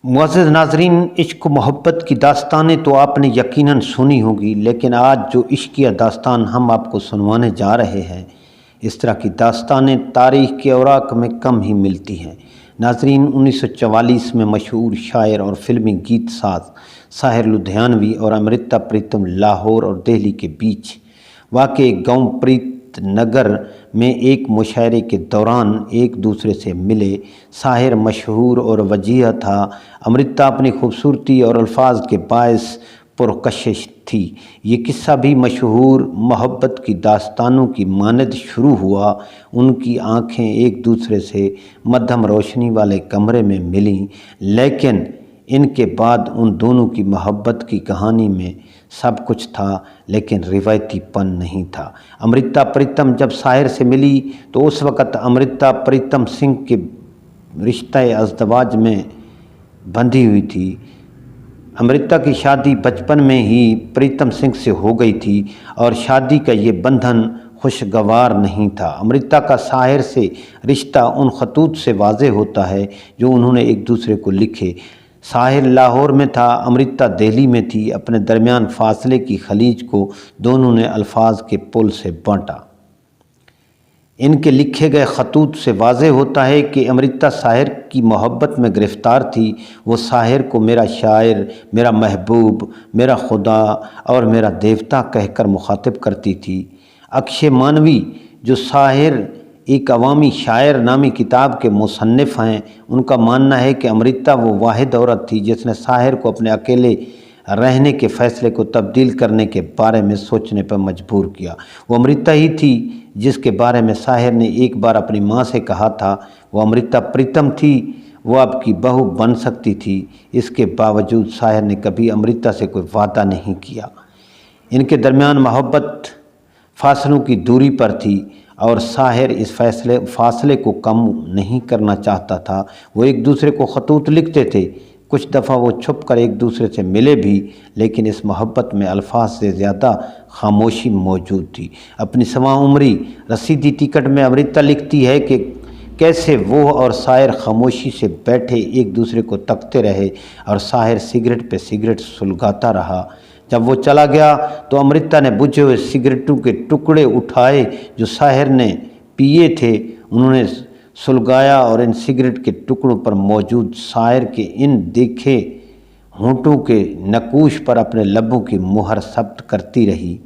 मुअज़्ज़ज़ नाज़रीन, इश्क व मोहब्बत की दास्तानें तो आपने यकीनन सुनी होगी, लेकिन आज जो इश्किया दास्तान हम आपको सुनवाने जा रहे हैं, इस तरह की दास्तानें तारीख़ के औराक में कम ही मिलती हैं। नाज़रीन, 1944 में मशहूर शायर और फिल्मी गीत साज साहिर लुधियानवी और अमृता प्रीतम लाहौर और दिल्ली के बीच वाक़े गाँव प्रीत नगर में एक मुशायरे के दौरान एक दूसरे से मिले। साहिर मशहूर और वजीह था, अमृता अपनी खूबसूरती और अल्फाज के बायस पुरकशिश थी। ये किस्सा भी मशहूर मोहब्बत की दास्तानों की मानद शुरू हुआ। उनकी आंखें एक दूसरे से मध्यम रोशनी वाले कमरे में मिलीं, लेकिन इनके बाद उन दोनों की मोहब्बत की कहानी में सब कुछ था, लेकिन रिवायतीपन नहीं था। अमृता प्रीतम जब साहिर से मिली तो उस वक़्त अमृता प्रीतम सिंह के रिश्ता अज़दवाज में बंधी हुई थी। अमृता की शादी बचपन में ही प्रीतम सिंह से हो गई थी और शादी का ये बंधन खुशगवार नहीं था। अमृता का साहिर से रिश्ता उन खतूत से वाज़े होता है जो उन्होंने एक दूसरे को लिखे। साहिर लाहौर में था, अमृता दिल्ली में थी। अपने दरमियान फासले की खलीज को दोनों ने अल्फाज के पुल से बांटा। इनके लिखे गए खतूत से वाज़े होता है कि अमृता साहिर की मोहब्बत में गिरफ़्तार थी। वो साहिर को मेरा शायर, मेरा महबूब, मेरा खुदा और मेरा देवता कहकर मुखातिब करती थी। अक्षय मानवी जो साहिर एक अवामी शायर नामी किताब के मुसन्निफ़ हैं, उनका मानना है कि अमृता वो वाहिद औरत थी जिसने साहिर को अपने अकेले रहने के फ़ैसले को तब्दील करने के बारे में सोचने पर मजबूर किया। वो अमृता ही थी जिसके बारे में साहिर ने एक बार अपनी माँ से कहा था। वो अमृता प्रीतम थी, वो आपकी बहू बन सकती थी। इसके बावजूद साहिर ने कभी अमृता से कोई वादा नहीं किया। इनके दरमियान मोहब्बत फासलों की दूरी पर थी और साहिर इस फासले को कम नहीं करना चाहता था। वो एक दूसरे को खतूत लिखते थे। कुछ दफ़ा वो छुप कर एक दूसरे से मिले भी, लेकिन इस मोहब्बत में अल्फाज से ज़्यादा खामोशी मौजूद थी। अपनी सवा उम्री रसीदी टिकट में अमृता लिखती है कि कैसे वो और साहिर खामोशी से बैठे एक दूसरे को तकते रहे और साहिर सिगरेट पे सिगरेट सुलगाता रहा। जब वो चला गया तो अमृता ने बुझे हुए सिगरेटों के टुकड़े उठाए जो साहिर ने पिए थे, उन्होंने सुलगाया और इन सिगरेट के टुकड़ों पर मौजूद साहिर के इन देखे होंठों के नकूश पर अपने लबों की मुहर सब्त करती रही।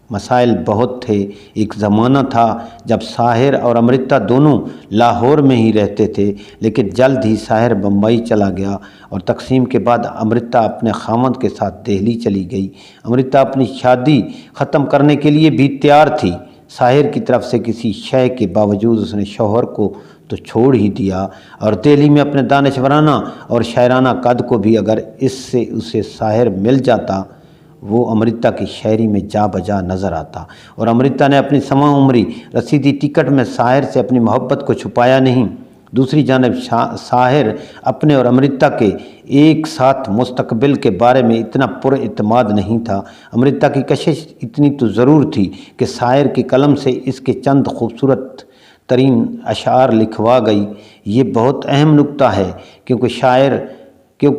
मसाइल बहुत थे। एक ज़माना था जब साहिर और अमृता दोनों लाहौर में ही रहते थे, लेकिन जल्द ही साहिर बम्बई चला गया और तकसीम के बाद अमृता अपने खामद के साथ दिल्ली चली गई। अमृता अपनी शादी ख़त्म करने के लिए भी तैयार थी। साहिर की तरफ से किसी शय के बावजूद उसने शौहर को तो छोड़ ही दिया और दिल्ली में अपने दानिशवराना और शायराना कद को भी अगर इससे उसे साहिर मिल जाता, वो अमृता की शायरी में जा बजा नज़र आता। और अमृता ने अपनी समा उम्री रसीदी टिकट में साहिर से अपनी मोहब्बत को छुपाया नहीं। दूसरी जानिब साहिर अपने और अमृता के एक साथ मुस्तकबिल के बारे में इतना पुरइत्माद नहीं था। अमृता की कशिश इतनी तो ज़रूर थी कि साहिर के कलम से इसके चंद खूबसूरत तरीन अशार लिखवा गई। ये बहुत अहम नुक्ता है क्योंकि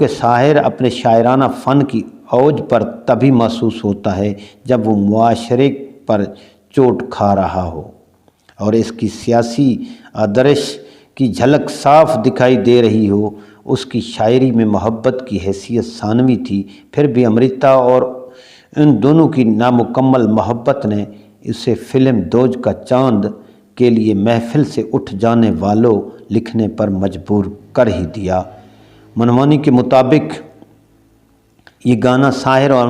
साहिर अपने शायराना फ़न की औज पर तभी महसूस होता है जब वो मुआशरे पर चोट खा रहा हो और इसकी सियासी आदर्श की झलक साफ दिखाई दे रही हो। उसकी शायरी में मोहब्बत की हैसियत सानवी थी। फिर भी अमृता और इन दोनों की नामुकम्मल मोहब्बत ने इसे फिल्म दोज का चांद के लिए महफिल से उठ जाने वालों लिखने पर मजबूर कर ही दिया। मनमानी के मुताबिक ये गाना साहिर और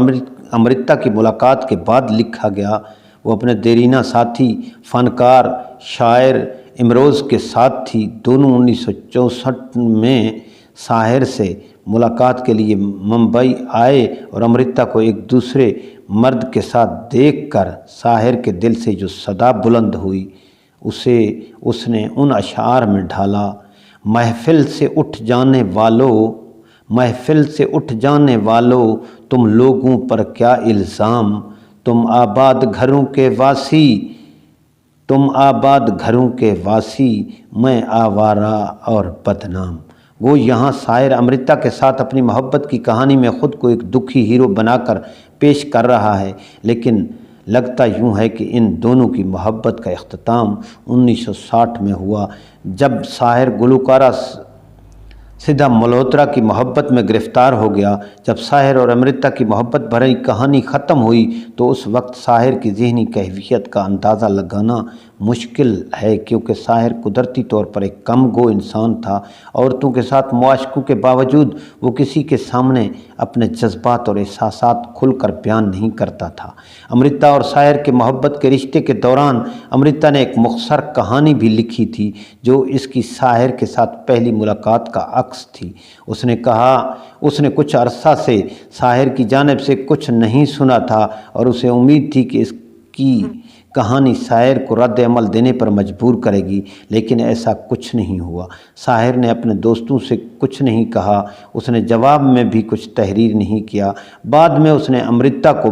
अमृता की मुलाकात के बाद लिखा गया। वो अपने देरीना साथी फ़नकार शायर इमरोज़ के साथ थी। दोनों 1964 में साहिर से मुलाकात के लिए मुंबई आए और अमृता को एक दूसरे मर्द के साथ देखकर साहिर के दिल से जो सदा बुलंद हुई, उसे उसने उन अशार में ढाला। महफिल से उठ जाने वालों तुम लोगों पर क्या इल्ज़ाम, तुम आबाद घरों के वासी मैं आवारा और बदनाम। وہ یہاں شاعر امرتا کے ساتھ اپنی محبت کی کہانی میں خود کو ایک دکھی ہیرو بنا کر پیش کر رہا ہے، لیکن لگتا یوں ہے کہ ان دونوں کی محبت کا اختتام 1960 میں ہوا، جب شاعر گلوکارہ سدھا ملہوترا کی محبت میں گرفتار ہو گیا۔ جب شاعر اور امرتا کی محبت بھری کہانی ختم ہوئی تو اس وقت شاعر کی ذہنی کیفیت کا اندازہ لگانا مشکل ہے، کیونکہ شاعر قدرتی طور پر ایک کم گو انسان تھا۔ عورتوں کے ساتھ معاشقوں کے باوجود وہ کسی کے سامنے اپنے جذبات اور احساسات کھل کر بیان نہیں کرتا تھا۔ امرتا اور شاعر کے محبت کے رشتے کے دوران امرتا نے ایک مختصر کہانی بھی لکھی تھی جو اس کی شاعر کے ساتھ پہلی ملاقات کا عکس تھی۔ اس نے کہا اس نے کچھ عرصہ سے شاعر کی جانب سے کچھ نہیں سنا تھا اور اسے امید تھی کہ اس کی کہانی شاعر کو رد عمل دینے پر مجبور کرے گی، لیکن ایسا کچھ نہیں ہوا۔ شاعر نے اپنے دوستوں سے کچھ نہیں کہا، اس نے جواب میں بھی کچھ تحریر نہیں کیا۔ بعد میں اس نے امرتا کو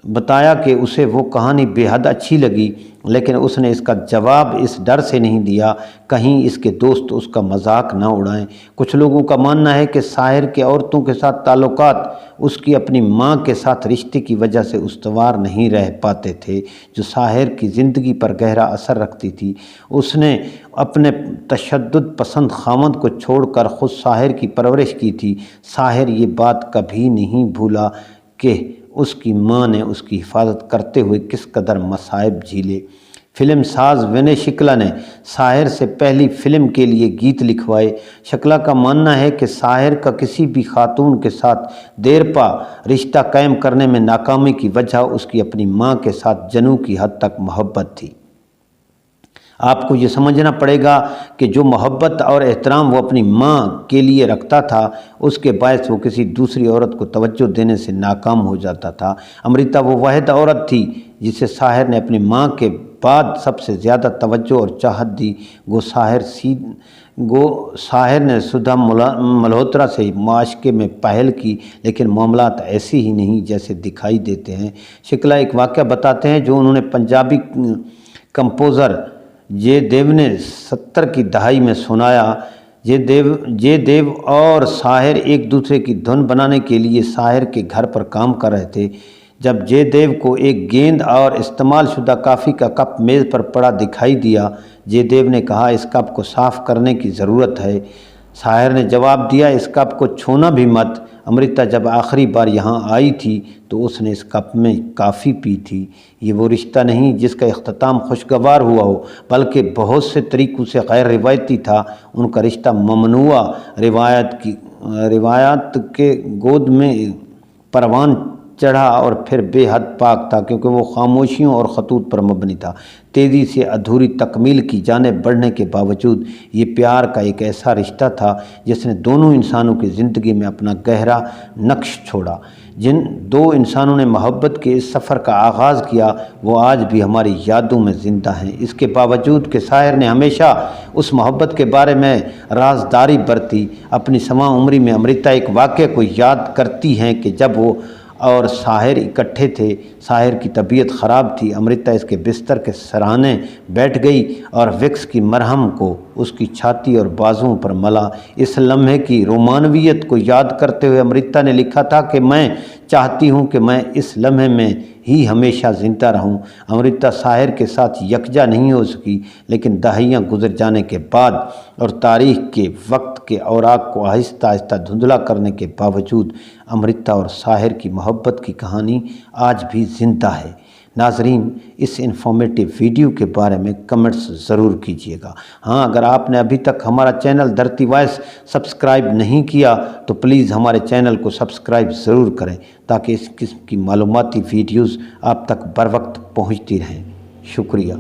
بتایا کہ اسے وہ کہانی بے حد اچھی لگی، لیکن اس نے اس کا جواب اس ڈر سے نہیں دیا کہیں اس کے دوست اس کا مذاق نہ اڑائیں۔ کچھ لوگوں کا ماننا ہے کہ شاعر کے عورتوں کے ساتھ تعلقات اس کی اپنی ماں کے ساتھ رشتے کی وجہ سے استوار نہیں رہ پاتے تھے، جو شاعر کی زندگی پر گہرا اثر رکھتی تھی۔ اس نے اپنے تشدد پسند خاوند کو چھوڑ کر خود شاعر کی پرورش کی تھی۔ شاعر یہ بات کبھی نہیں بھولا کہ اس کی ماں نے اس کی حفاظت کرتے ہوئے کس قدر مصائب جھیلے۔ فلم ساز ونے شکلا نے شاعر سے پہلی فلم کے لیے گیت لکھوائے۔ شکلا کا ماننا ہے کہ شاعر کا کسی بھی خاتون کے ساتھ دیرپا رشتہ قائم کرنے میں ناکامی کی وجہ اس کی اپنی ماں کے ساتھ جنوں کی حد تک محبت تھی۔ آپ کو یہ سمجھنا پڑے گا کہ جو محبت اور احترام وہ اپنی ماں کے لیے رکھتا تھا، اس کے باعث وہ کسی دوسری عورت کو توجہ دینے سے ناکام ہو جاتا تھا۔ امرتا وہ واحد عورت تھی جسے شاعر نے اپنی ماں کے بعد سب سے زیادہ توجہ اور چاہت دی۔ شاعر نے سدھا ملہوترا سے معاشقے میں پہل کی، لیکن معاملات ایسے ہی نہیں جیسے دکھائی دیتے ہیں۔ شکلا ایک واقعہ بتاتے ہیں جو انہوں نے پنجابی کمپوزر جے دیو نے 70 کی دہائی میں سنایا۔ جے دیو اور شاعر ایک دوسرے کی دھن بنانے کے لیے شاعر کے گھر پر کام کر رہے تھے۔ جب جے دیو کو ایک گیند اور استعمال شدہ کافی کا کپ میز پر پڑا دکھائی دیا، جے دیو نے کہا اس کپ کو صاف کرنے کی ضرورت ہے۔ شاعر نے جواب دیا اس کپ کو چھونا بھی مت۔ امرتا جب آخری بار یہاں آئی تھی تو اس نے اس کپ میں کافی پی تھی۔ یہ وہ رشتہ نہیں جس کا اختتام خوشگوار ہوا ہو، بلکہ بہت سے طریقوں سے غیر روایتی تھا۔ ان کا رشتہ ممنوعہ روایات کے گود میں پروان چڑھا اور پھر بے حد پاک تھا، کیونکہ وہ خاموشیوں اور خطوط پر مبنی تھا۔ تیزی سے ادھوری تکمیل کی جانب بڑھنے کے باوجود یہ پیار کا ایک ایسا رشتہ تھا جس نے دونوں انسانوں کی زندگی میں اپنا گہرا نقش چھوڑا۔ جن دو انسانوں نے محبت کے اس سفر کا آغاز کیا وہ آج بھی ہماری یادوں میں زندہ ہیں۔ اس کے باوجود کہ شاعر نے ہمیشہ اس محبت کے بارے میں رازداری برتی، اپنی سواں عمری میں امرتا ایک واقعے کو یاد کرتی ہیں کہ جب وہ اور شاعر اکٹھے تھے۔ شاعر کی طبیعت خراب تھی۔ امرتا اس کے بستر کے سرانے بیٹھ گئی اور وکس کی مرہم کو اس کی چھاتی اور بازوؤں پر ملا۔ اس لمحے کی رومانویت کو یاد کرتے ہوئے امرتا نے لکھا تھا کہ میں چاہتی ہوں کہ میں اس لمحے میں ہی ہمیشہ زندہ رہوں۔ امرتا شاعر کے ساتھ یکجا نہیں ہو سکی، لیکن دہائیاں گزر جانے کے بعد اور تاریخ کے وقت کے اوراق کو آہستہ آہستہ دھندلا کرنے کے باوجود امرتا اور شاعر کی محبت کی کہانی آج بھی زندہ ہے۔ ناظرین، اس انفارمیٹیو ویڈیو کے بارے میں کمنٹس ضرور کیجیے گا۔ ہاں، اگر آپ نے ابھی تک ہمارا چینل دھرتی وائس سبسکرائب نہیں کیا تو پلیز ہمارے چینل کو سبسکرائب ضرور کریں تاکہ اس قسم کی معلوماتی ویڈیوز آپ تک بر وقت پہنچتی رہیں۔ شکریہ۔